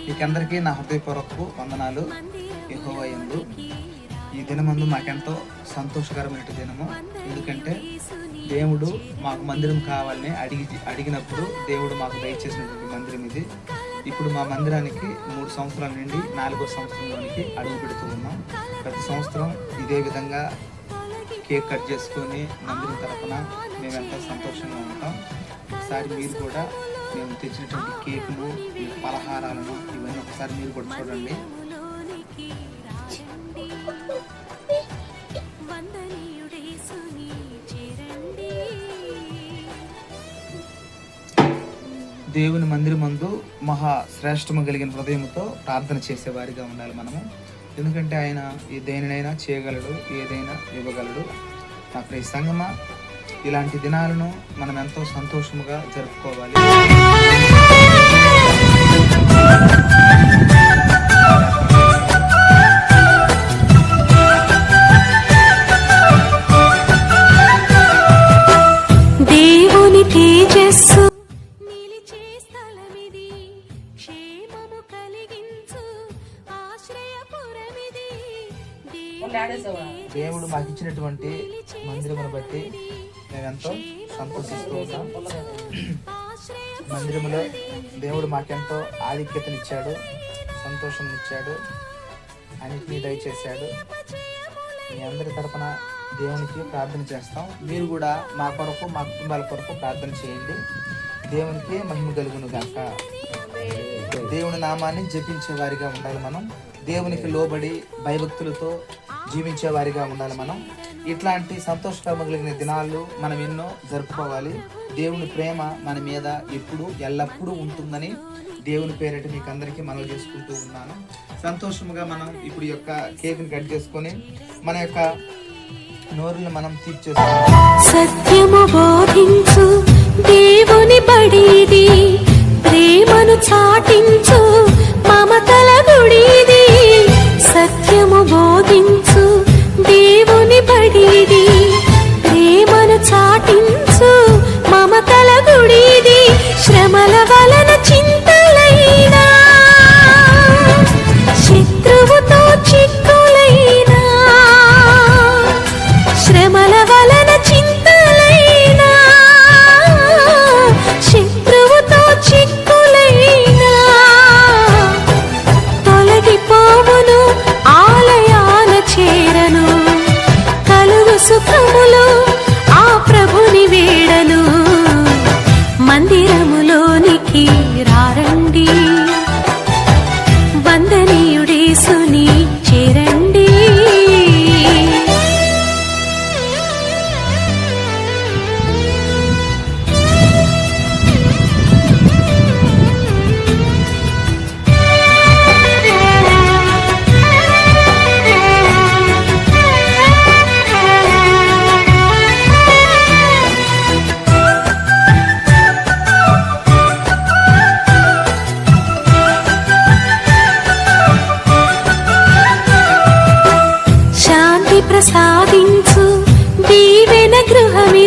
మీకందరికీ నా హృదయపూర్వక వందనాలు. యెహోవా యందు ఈ దినమందు మాకెంతో సంతోషకరమైన దినము. ఎందుకంటే దేవుడు మాకు మందిరం కావాలని అడిగినప్పుడు దేవుడు మాకు దయచేసినటువంటి మందిరం ఇది. ఇప్పుడు మా మందిరానికి 3 సంవత్సరాల నుండి 4వ సంవత్సరంలోనికి అడుగు పెడుతూ ఉన్నాం. ప్రతి సంవత్సరం ఇదే విధంగా కేక్ కట్ చేసుకొని మందిరం తరపున మేమెంతో సంతోషంగా ఉంటాం. ఒకసారి మీరు కూడా మేము తెచ్చినటువంటి కేకును, పలహారాలను ఇవన్నీ ఒకసారి మీరు కూడా చూడండి. దేవుని మందిరమందు మహా శ్రేష్టము కలిగిన హృదయంతో ప్రార్థన చేసేవారిగా ఉండాలి మనము. ఎందుకంటే ఆయన దేనినైనా చేయగలడు, ఏదైనా ఇవ్వగలడు. నా ప్రియ సంగమా, ఇలాంటి దినాలను మనం ఎంతో సంతోషముగా జరుపుకోవాలి. దేవుని తేజస్సు దేవుడు మాకు ఇచ్చినటువంటి మందిరమును బట్టి మేమెంతో సంతోషిస్తూ ఉన్నాం. మందిరములో దేవుడు మాకెంతో ఆధిక్యతనిచ్చాడు, సంతోషంనిచ్చాడు, అన్నిటినీ దయచేశాడు. మీ అందరి తరపున దేవునికి ప్రార్థన చేస్తాం. మీరు కూడా మా కొరకు, మా కుటుంబాల కొరకు ప్రార్థన చేయండి. దేవునికి మహిమ కలుగును గాక. దేవుని నామాన్ని జపించే వారిగా ఉండాలి మనం. దేవునికి లోబడి భయభక్తులతో జీవించే వారిగా ఉండాలి మనం. ఇట్లాంటి సంతోషకరమ కలిగిన దినాలు మనం ఎన్నో జరుపుకోవాలి. దేవుని ప్రేమ మన మీద ఎప్పుడు ఎల్లప్పుడూ ఉంటుందని దేవుని పేరిట మీకు అందరికీ మనవి చేసుకుంటూ ఉన్నాను. సంతోషముగా మనం ఇప్పుడు యొక్క కేక్ని కట్ చేసుకొని మన యొక్క నోరుని మనం తీర్చేస్తాం. సత్యము బోధించు దేవుని బడిది, ప్రేమను చాటించు మమతల గుడిది. సత్యము బోధించు దేవుని బడిది, ప్రేమను చాటించు మమతల గుడిది. శ్రమల వలన చింతలైనా, శత్రువుతో చిక్కులైనా, శ్రమల వలన చింతలైనా, శత్రువుతో చిక్కులైనా తొలగిపోవును, ఆలయాల చేరను. కలుగు సుఖములు ఆ ప్రభుని వేడను. మందిరములోనికి రారండి, వందనీయుడేసుని చేరండి. శాంతి ప్రసాదించు దీవెన గృహమి